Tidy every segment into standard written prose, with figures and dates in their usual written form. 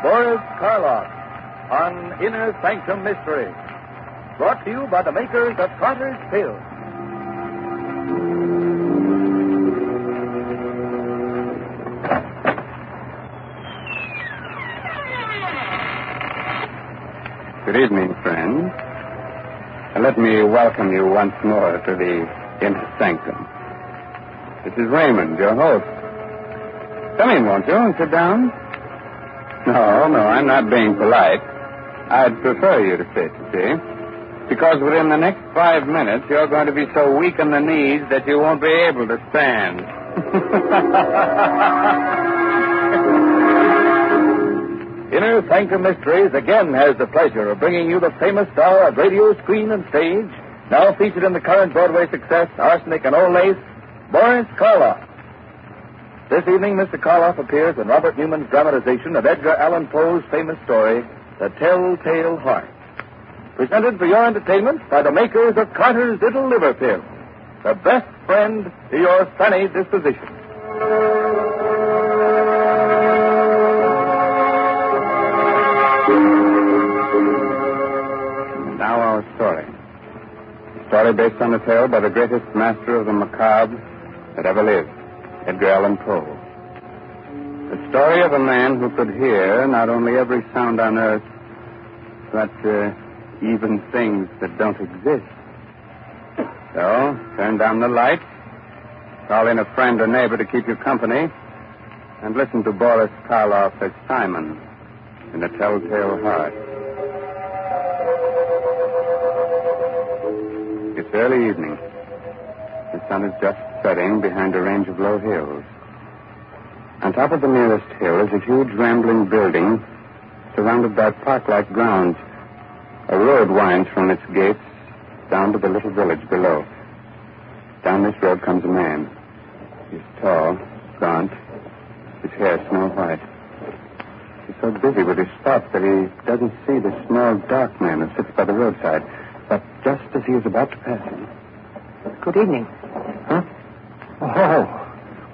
Boris Karloff on Inner Sanctum Mystery. Brought to you by the makers of Carter's Pills. Good evening, friends. Let me welcome you once more to the Inner Sanctum. This is Raymond, your host. Come in, won't you, and sit down? No, I'm not being polite. I'd prefer you to sit, you see. Because within the next 5 minutes, you're going to be so weak in the knees that you won't be able to stand. Inner Sanctum Mysteries again has the pleasure of bringing you the famous star of radio, screen, and stage, now featured in the current Broadway success, Arsenic and Old Lace, Boris Karloff. This evening, Mr. Karloff appears in Robert Newman's dramatization of Edgar Allan Poe's famous story, The Telltale Heart. Presented for your entertainment by the makers of Carter's Little Liver Pill, the best friend to your sunny disposition. And now our story. A story based on a tale by the greatest master of the macabre that ever lived, Edgar Allan Poe. The story of a man who could hear not only every sound on earth, but even things that don't exist. So, turn down the lights, call in a friend or neighbor to keep you company, and listen to Boris Karloff as Simon in The Telltale Heart. It's early evening. The sun is just setting behind a range of low hills. On top of the nearest hill is a huge rambling building surrounded by park-like grounds. A road winds from its gates down to the little village below. Down this road comes a man. He's tall, gaunt, his hair snow white. He's so busy with his thoughts that he doesn't see the small, dark man who sits by the roadside. But just as he is about to pass him... Good evening. Huh? Oh,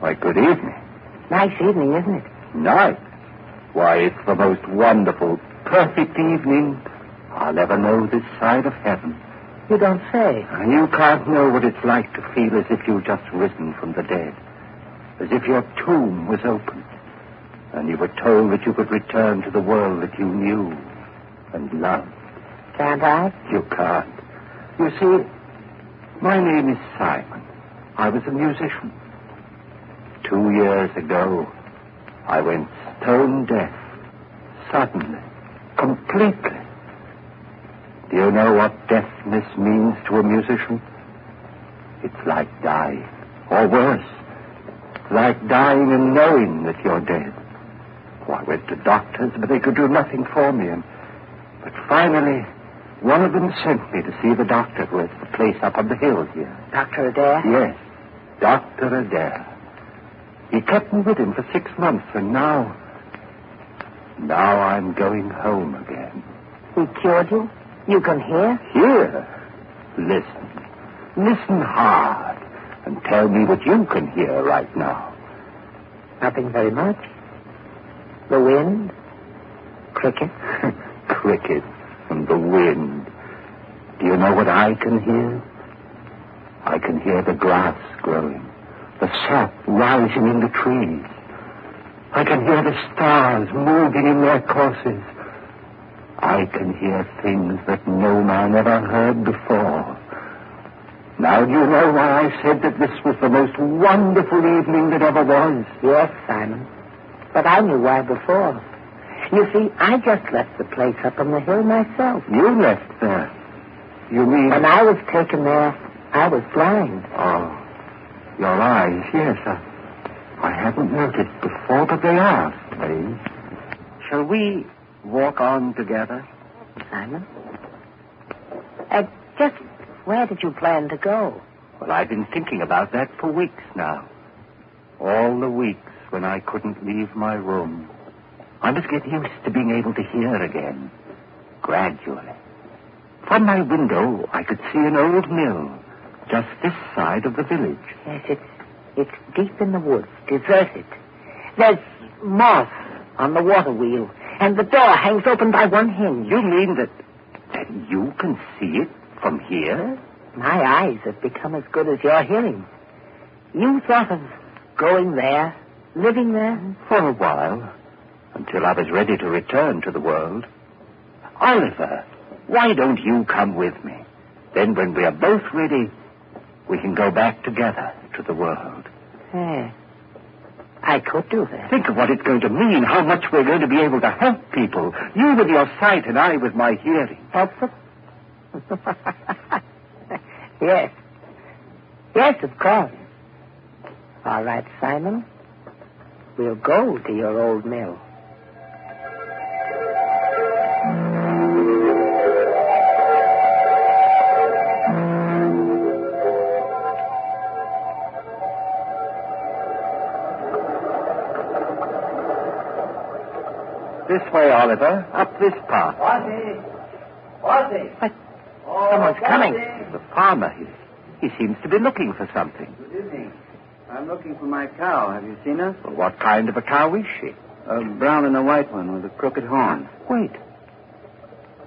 why, good evening. Nice evening, isn't it? Nice? Why, it's the most wonderful, perfect evening I'll ever know this side of heaven. You don't say. And you can't know what it's like to feel as if you've just risen from the dead. As if your tomb was opened. And you were told that you could return to the world that you knew and loved. Can't I? You can't. You see, my name is Simon. I was a musician. 2 years ago, I went stone deaf. Suddenly. Completely. Do you know what deafness means to a musician? It's like dying. Or worse. Like dying and knowing that you're dead. Oh, I went to doctors, but they could do nothing for me. But finally, one of them sent me to see the doctor who has the place up on the hill here. Dr. Adair? Yes, Dr. Adair. He kept me with him for 6 months, and now I'm going home again. He cured you? You can hear? Hear? Listen. Listen hard, and tell me what you can hear right now. Nothing very much. The wind? Crickets? Crickets and the wind. Do you know what I can hear? I can hear the grass growing, the sap rising in the trees. I can hear the stars moving in their courses. I can hear things that no man ever heard before. Now, do you know why I said that this was the most wonderful evening that ever was? Yes, Simon. But I knew why before. You see, I just left the place up on the hill myself. You left there? You mean... When I was taken there, I was blind. Oh, your eyes, yes. I hadn't noticed before, but they are strange. Shall we walk on together? Simon? Just where did you plan to go? Well, I've been thinking about that for weeks now. All the weeks when I couldn't leave my room. I must get used to being able to hear again, gradually. From my window, I could see an old mill, just this side of the village. Yes, it's deep in the woods, deserted. There's moss on the water wheel. And the door hangs open by one hinge. You mean that you can see it from here? My eyes have become as good as your hearing. You thought of going there, living there? For a while, until I was ready to return to the world. Oliver, why don't you come with me? Then when we are both ready, we can go back together to the world. I could do that. Think of what it's going to mean, how much we're going to be able to help people. You with your sight and I with my hearing. Help them? Yes. Yes, of course. All right, Simon. We'll go to your old mill. This way, Oliver. Up this path. What? Someone's coming. The farmer. He seems to be looking for something. Good evening. I'm looking for my cow. Have you seen her? Well, what kind of a cow is she? A brown and a white one with a crooked horn. Wait.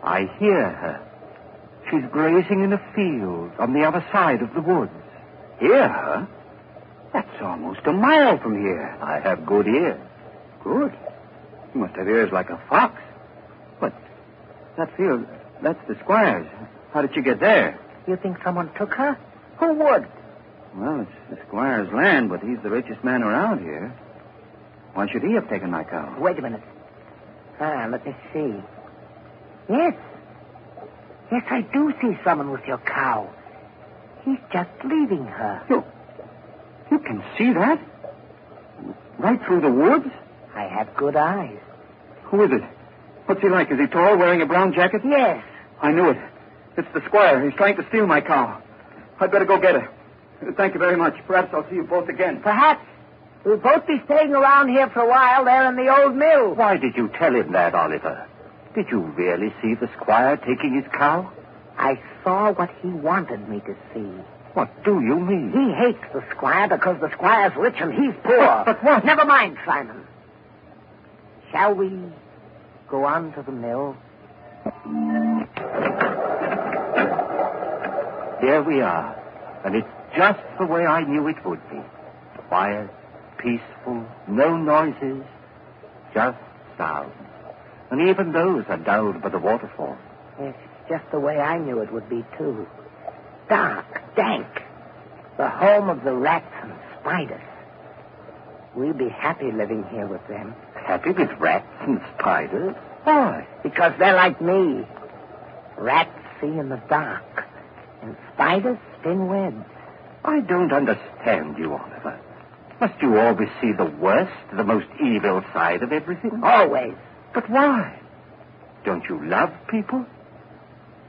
I hear her. She's grazing in a field on the other side of the woods. Hear her? That's almost a mile from here. I have good ears. Good. You must have ears like a fox. But that field, that's the squire's. How did you get there? You think someone took her? Who would? Well, it's the squire's land, but he's the richest man around here. Why should he have taken my cow? Wait a minute. Let me see. Yes. Yes, I do see someone with your cow. He's just leaving her. You can see that? Right through the woods? I have good eyes. Who is it? What's he like? Is he tall, wearing a brown jacket? Yes. I knew it. It's the squire. He's trying to steal my cow. I'd better go get her. Thank you very much. Perhaps I'll see you both again. Perhaps. We'll both be staying around here for a while there in the old mill. Why did you tell him that, Oliver? Did you really see the squire taking his cow? I saw what he wanted me to see. What do you mean? He hates the squire because the squire's rich and he's poor. But what? Never mind, Simon. Shall we go on to the mill? Here we are. And it's just the way I knew it would be. Quiet, peaceful, no noises, just sounds. And even those are dulled by the waterfall. Yes, it's just the way I knew it would be, too. Dark, dank. The home of the rats and spiders. We'll be happy living here with them. Happy with rats and spiders? Why? Because they're like me. Rats see in the dark, and spiders spin webs. I don't understand you, Oliver. Must you always see the worst, the most evil side of everything? Always. But why? Don't you love people?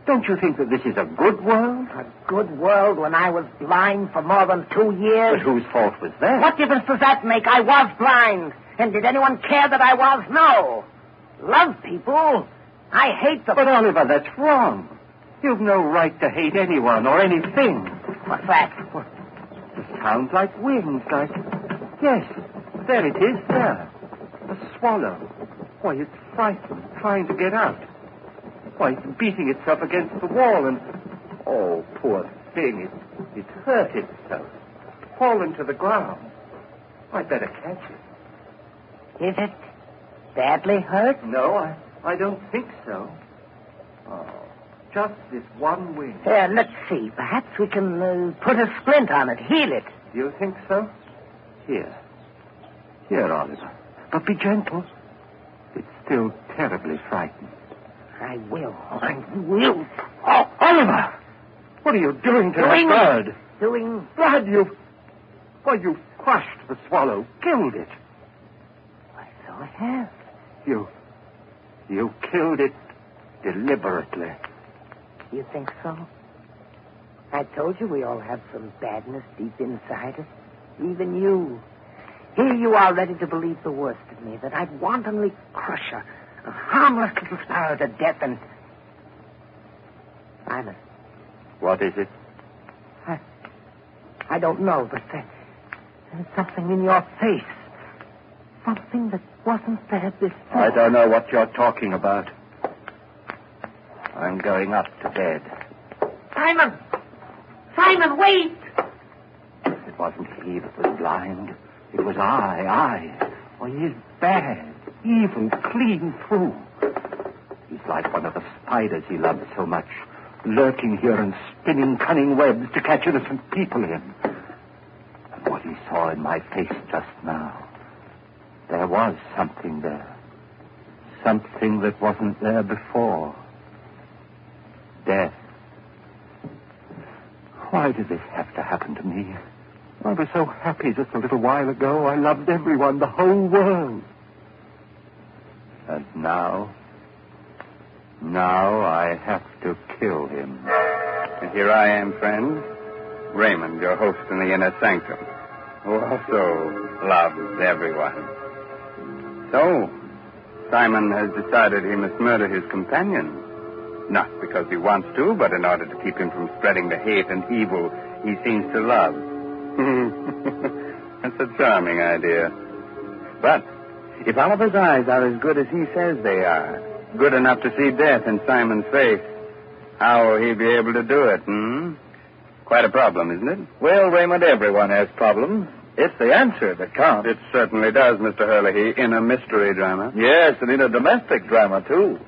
Don't you think that this is a good world? A good world when I was blind for more than 2 years. But whose fault was that? What difference does that make? I was blind. And did anyone care that I was? No. Love people. I hate them. But, Oliver, that's wrong. You've no right to hate anyone or anything. What's that? What? It sounds like wings, like... Yes, there it is, there. A swallow. Why, it's frightened, trying to get out. Why, it's beating itself against the wall and... Oh, poor thing, it hurt itself. Fallen to the ground. I'd better catch it. Is it badly hurt? No, I don't think so. Oh, just this one wing. Let's see. Perhaps we can put a splint on it, heal it. You think so? Here, Oliver. But be gentle. It's still terribly frightened. I will. Oh, Oliver! What are you doing to that bird? Doing... Blood, you've crushed the swallow, killed it. Why, so I have. You killed it deliberately. You think so? I told you we all have some badness deep inside us. Even you. Here you are ready to believe the worst of me, that I'd wantonly crush a harmless little sparrow to death and... Simon. What is it? I don't know, but there's something in your face. something that wasn't there before. I don't know what you're talking about. I'm going up to bed. Simon! Simon, wait! It wasn't he that was blind. It was I. Oh, he's bad, evil, clean through. He's like one of the spiders he loved so much, lurking here and spinning cunning webs to catch innocent people in. And what he saw in my face just now, there was something there. Something that wasn't there before. Death. Why did this have to happen to me? I was so happy just a little while ago. I loved everyone, the whole world. And now I have to kill him. And here I am, friend, Raymond, your host in the Inner Sanctum, who also loves everyone. So, Simon has decided he must murder his companion. Not because he wants to, but in order to keep him from spreading the hate and evil he seems to love. That's a charming idea. But if Oliver's eyes are as good as he says they are, good enough to see death in Simon's face, how will he be able to do it, Quite a problem, isn't it? Well, Raymond, everyone has problems. It's the answer that counts. It certainly does, Mr. Hurley, in a mystery drama. Yes, and in a domestic drama, too.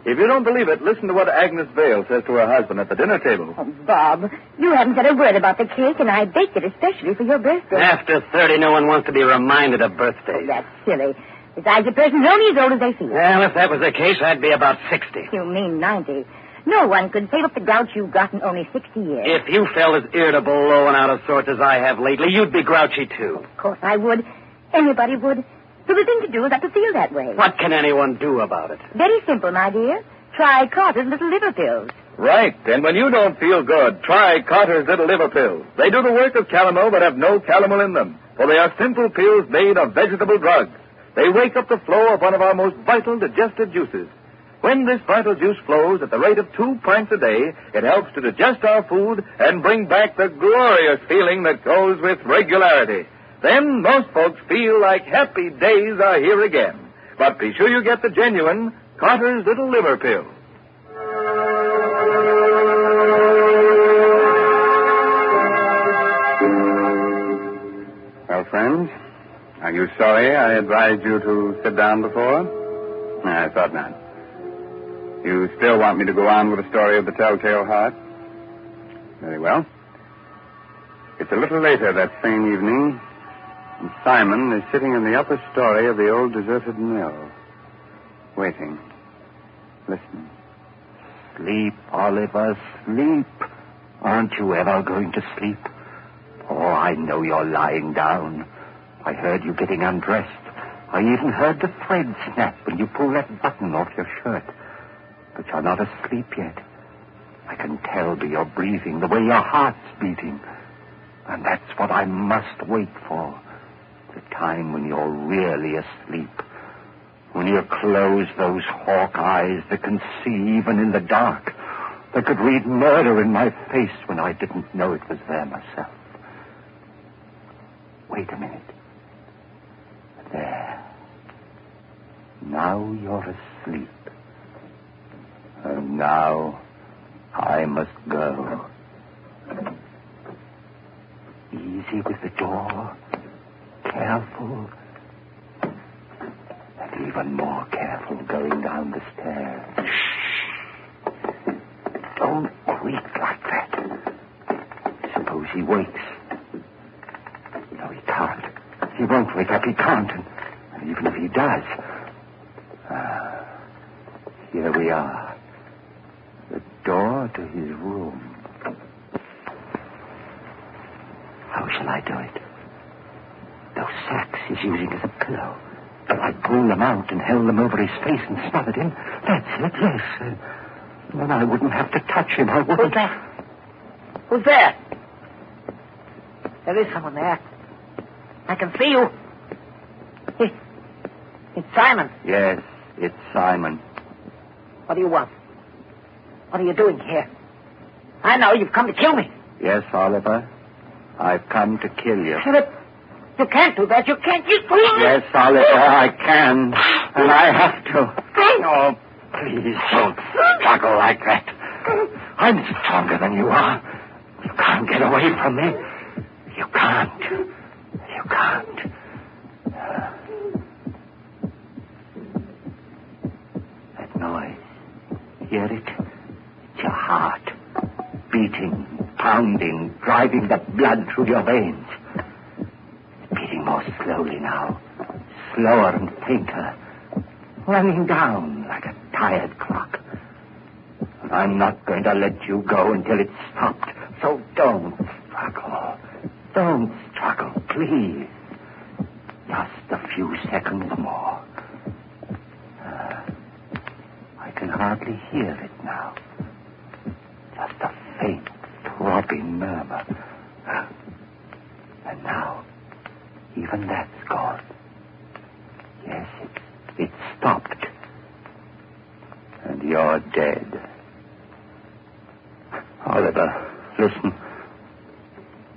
If you don't believe it, listen to what Agnes Vale says to her husband at the dinner table. Oh, Bob, you haven't said a word about the cake, and I baked it especially for your birthday. After 30, no one wants to be reminded of birthdays. Oh, that's silly. Besides, a person's only as old as they feel. Well, if that was the case, I'd be about 60. You mean 90. No one could save up the grouch you've got in only 60 years. If you felt as irritable, low, and out of sorts as I have lately, you'd be grouchy, too. Of course I would. Anybody would. So the thing to do is not to feel that way. What can anyone do about it? Very simple, my dear. Try Carter's little liver pills. Right, and when you don't feel good, try Carter's little liver pills. They do the work of calomel but have no calomel in them, for they are simple pills made of vegetable drugs. They wake up the flow of one of our most vital digestive juices. When this vital juice flows at the rate of 2 pints a day, it helps to digest our food and bring back the glorious feeling that goes with regularity. Then most folks feel like happy days are here again. But be sure you get the genuine Carter's little liver pill. Well, friends, are you sorry I advised you to sit down before? I thought not. You still want me to go on with the story of the Telltale Heart? Very well. It's a little later that same evening, and Simon is sitting in the upper story of the old deserted mill, waiting, listening. Sleep, Oliver, sleep. Aren't you ever going to sleep? Oh, I know you're lying down. I heard you getting undressed. I even heard the thread snap when you pulled that button off your shirt. But you're not asleep yet. I can tell by your breathing, the way your heart's beating. And that's what I must wait for. The time when you're really asleep. When you close those hawk eyes that can see even in the dark. That could read murder in my face when I didn't know it was there myself. Wait a minute. There. Now you're asleep. And now I must go. Easy with the door. Careful. And even more careful going down the stairs. Shh. Don't creak like that. Suppose he wakes. No, he can't. He won't wake up. He can't. And even if he does... here we are. The door to his room. How shall I do it? Those sacks he's using as a pillow. If I pull them out and held them over his face and smothered him, that's it, yes. Then I wouldn't have to touch him. I wouldn't... Who's that? Who's there? There is someone there. I can see you. It's Simon. Yes, it's Simon. What do you want? What are you doing here? I know you've come to kill me. Yes, Oliver. I've come to kill you. You can't do that. You can't. Yes, Oliver, I can. And I have to. Oh, please don't struggle like that. I'm stronger than you are. You can't get away from me. You can't. You can't. That noise. Hear it? It's your heart. Beating, pounding, driving the blood through your veins. It's beating more slowly now. Slower and fainter. Running down like a tired clock. And I'm not going to let you go until it's stopped. So don't struggle. Don't struggle, please. Just a few seconds more. I can hardly hear it now. Just a faint, throbbing murmur. And now, even that's gone. Yes, it's stopped. And you're dead. Oliver, listen.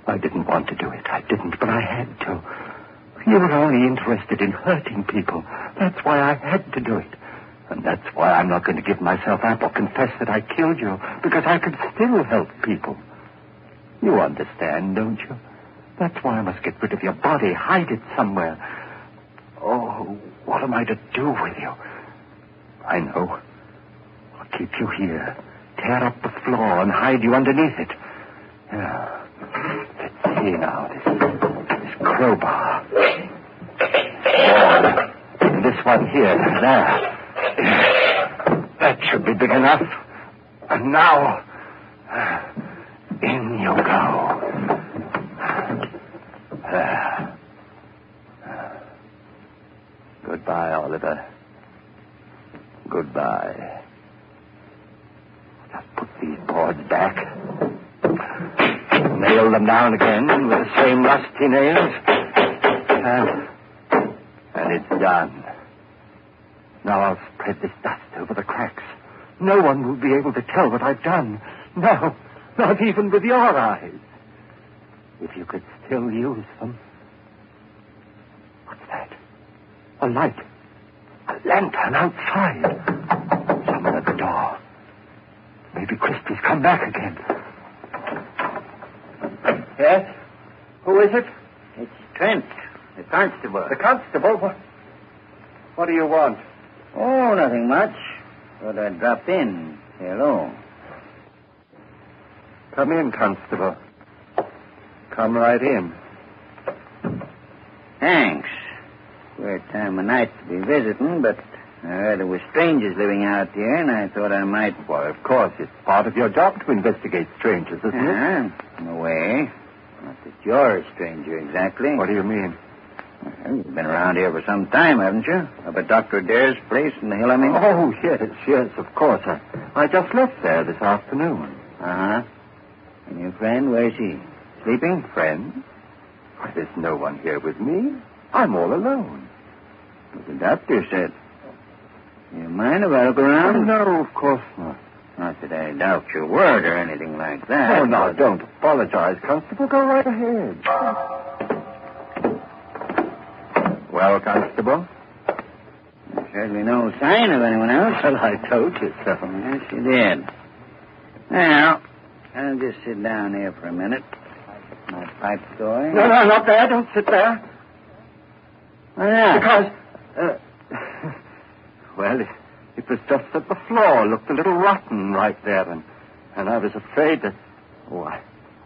I didn't want to do it. I didn't, but I had to. You were only interested in hurting people. That's why I had to do it. And that's why I'm not going to give myself up or confess that I killed you, because I can still help people. You understand, don't you? That's why I must get rid of your body, hide it somewhere. Oh, what am I to do with you? I know. I'll keep you here, tear up the floor and hide you underneath it. Yeah. Let's see now, this crowbar. And this one here, there. That should be big enough. And now, in you go. Goodbye, Oliver. Goodbye. Just put these boards back. Nail them down again with the same rusty nails. And it's done. Now I'll spread this dust over the cracks. No one will be able to tell what I've done. No, not even with your eyes. If you could still use them. What's that? A light. A lantern outside. Someone at the door. Maybe Christie's come back again. Yes? Who is it? It's Trent, the constable. The constable? What do you want? Oh, nothing much. Thought I'd drop in. Say hello. Come in, constable. Come right in. Thanks. Weird time of night to be visiting, but I heard there were strangers living out here, and I thought I might... Well, of course, it's part of your job to investigate strangers, isn't it? In a way. Not that you're a stranger, exactly. What do you mean? Well, you've been around here for some time, haven't you? Up at Dr. Adair's place in the hill, I mean? Oh, yes, of course. I just left there this afternoon. Uh-huh. And your friend, where's he? Sleeping? Friend? Why, there's no one here with me. I'm all alone. What the doctor said. You mind if I look around? No, of course not. Not that I doubt your word or anything like that. Oh, no, don't apologize, Constable. Go right ahead. Well, Constable? There's certainly no sign of anyone else. Well, I told you so. Yes, you did. Well, I'll just sit down here for a minute. My pipe's going. No, not there. Don't sit there. Why not? Because, well, it was just that the floor looked a little rotten right there, and I was afraid that... Oh,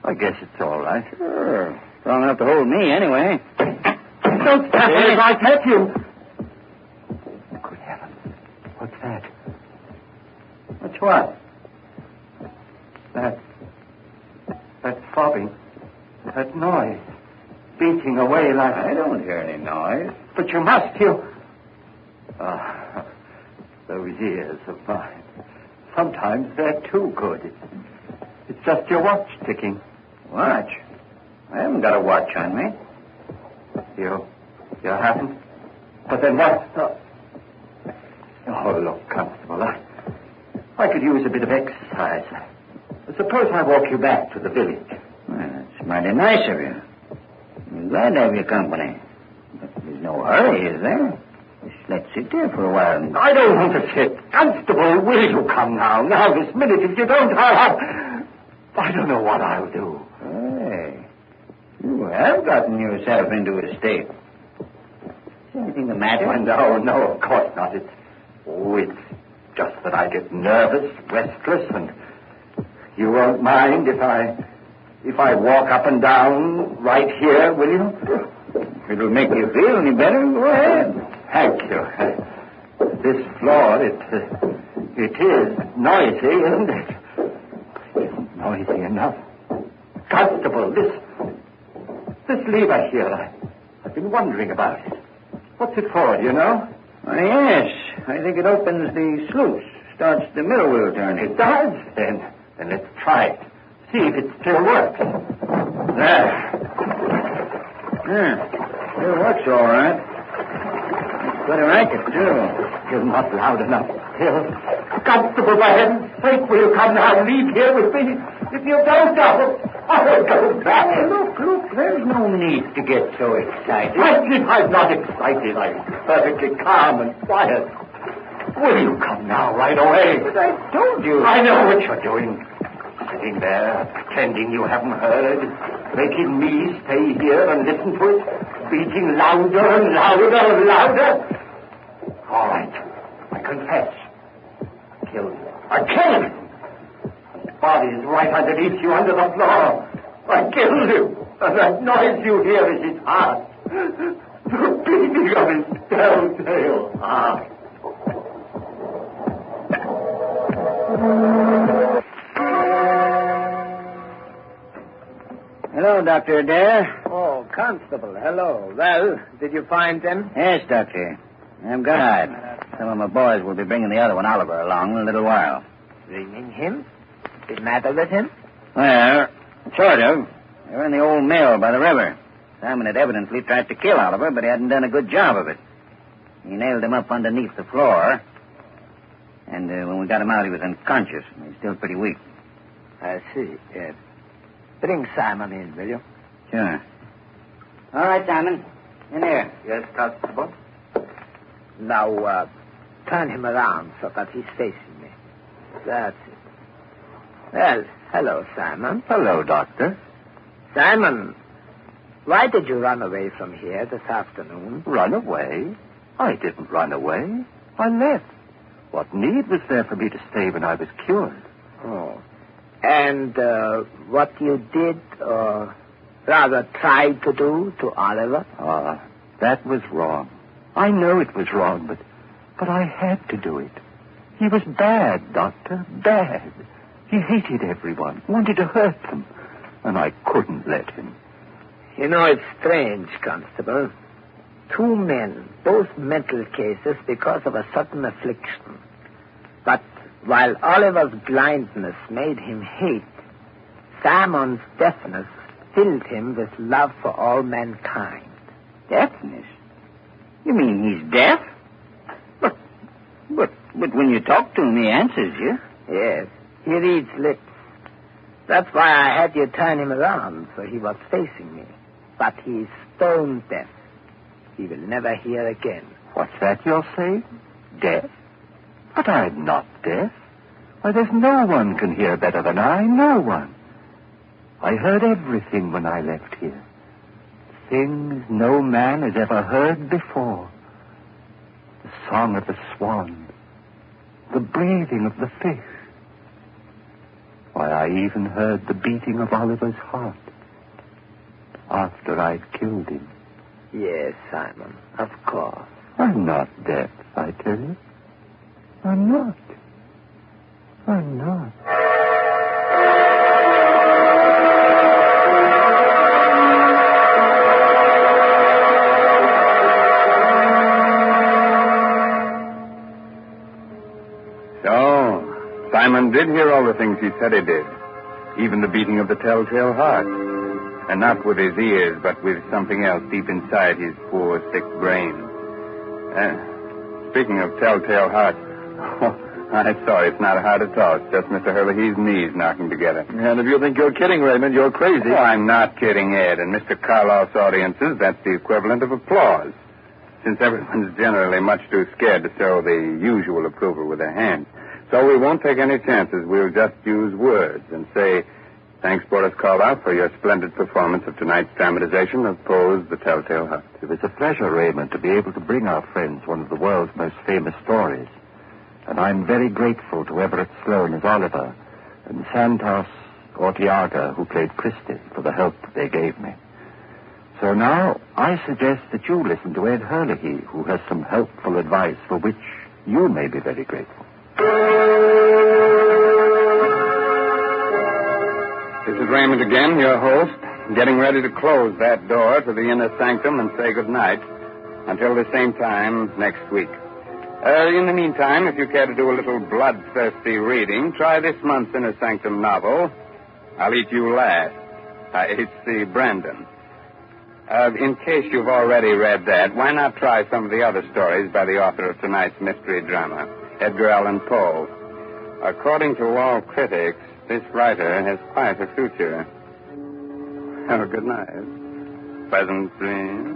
I guess it's all right. Sure. Strong enough to hold me, anyway. Don't stop me if I catch you. Good heavens. What's that? What's what? That throbbing. That noise. Beating away like... I don't hear any noise. But you must, you... Those ears of mine. Sometimes they're too good. It's just your watch ticking. Watch? I haven't got a watch on me. You haven't? But then what? Oh, look, Constable, I could use a bit of exercise. Suppose I walk you back to the village. Well, that's mighty nice of you. You I'm glad to have your company. But there's no hurry, is there? Just let's sit there for a while. I don't want to sit. Constable, will you come now? Now, this minute. If you don't, I don't know what I'll do. Hey, you have gotten yourself into a state. Is anything the matter? Oh, no, of course not. It's just that I get nervous, restless, and you won't mind if I walk up and down right here, will you? It'll make you feel any better. Go ahead. Thank you. This floor, it is noisy, isn't it? It isn't noisy enough. Constable, this lever here, I've been wondering about it. What's it for, do you know? Why, yes. I think it opens the sluice, starts the middle wheel turning. It does? Then let's try it. See if it still works. There. Yeah, still works all right. It's quite a racket, too. You're not loud enough, Bill. Constable, for heaven's sake, will you come now and leave here with me? If you don't, I'll go back. Look, there's no need to get so excited. I'm not excited. I'm perfectly calm and quiet. Will you come now, right away? But I told you. I know what you're doing. Sitting there, pretending you haven't heard, making me stay here and listen to it, beating louder and louder and louder. All right, I confess. I killed him. His body is right underneath you, under the floor. I killed him, and that noise you hear is his heart. The beating of his telltale heart. Hello, Dr. Adair. Oh, Constable, hello. Well, did you find them? Yes, Doctor. I'm glad. Some of my boys will be bringing the other one, Oliver, along in a little while. Bringing him? What's the matter with him? Well, sort of. They were in the old mill by the river. Simon had evidently tried to kill Oliver, but he hadn't done a good job of it. He nailed him up underneath the floor. And when we got him out, he was unconscious. He's still pretty weak. I see. Bring Simon in, will you? Sure. All right, Simon. In here. Yes, Constable? Now, turn him around so that he's facing me. That's it. Well, hello, Simon. Hello, Doctor. Simon, why did you run away from here this afternoon? Run away? I didn't run away. I left. What need was there for me to stay when I was cured? Oh. And what you did, or rather tried to do to Oliver? That was wrong. I know it was wrong, but I had to do it. He was bad, Doctor, bad. He hated everyone, wanted to hurt them, and I couldn't let him. You know, it's strange, Constable. 2 men, both mental cases because of a sudden affliction. But while Oliver's blindness made him hate, Simon's deafness filled him with love for all mankind. Deafness? You mean he's deaf? But when you talk to him, he answers you. Yes, he reads lips. That's why I had you turn him around, so he was facing me. But he's stone deaf. He will never hear again. What's that you're saying? Deaf? But I'm not deaf. Why, there's no one can hear better than I. No one. I heard everything when I left here. Things no man has ever heard before. The song of the swan. The breathing of the fish. Why, I even heard the beating of Oliver's heart. After I'd killed him. Yes, Simon, of course. I'm not deaf, I tell you. I'm not. I'm not. So, Simon did hear all the things he said he did. Even the beating of the telltale heart. And not with his ears, but with something else deep inside his poor, sick brain. Speaking of telltale heart, I'm sorry, it's not hard at all. It's just Mr. Hurley's knees knocking together. And if you think you're kidding, Raymond, you're crazy. Oh, I'm not kidding, Ed. In Mr. Karloff's audiences, that's the equivalent of applause. Since everyone's generally much too scared to show the usual approval with their hands. So we won't take any chances. We'll just use words and say, thanks, Boris Karloff, for your splendid performance of tonight's dramatization of Poe's The Telltale Heart. It was a pleasure, Raymond, to be able to bring our friends one of the world's most famous stories. And I'm very grateful to Everett Sloane as Oliver and Santos Ortiaga, who played Christie, for the help they gave me. So now I suggest that you listen to Ed Hurley, who has some helpful advice for which you may be very grateful. This is Raymond again, your host, getting ready to close that door to the Inner Sanctum and say good night until the same time next week. In the meantime, if you care to do a little bloodthirsty reading, try this month's Inner Sanctum novel, I'll Eat You Last, by H.C. Brandon. In case you've already read that, why not try some of the other stories by the author of tonight's mystery drama, Edgar Allan Poe? According to all critics, this writer has quite a future. Have a good night. Pleasant dreams.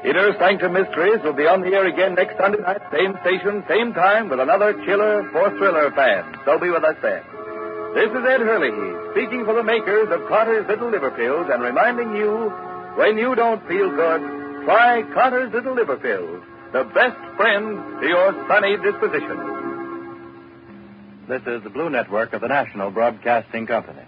Inner Sanctum Mysteries will be on the air again next Sunday night, same station, same time, with another chiller for thriller fans. So be with us then. This is Ed Hurley, speaking for the makers of Carter's Little Liver Pills and reminding you, when you don't feel good, try Carter's Little Liver Pills, the best friend to your sunny disposition. This is the Blue Network of the National Broadcasting Company.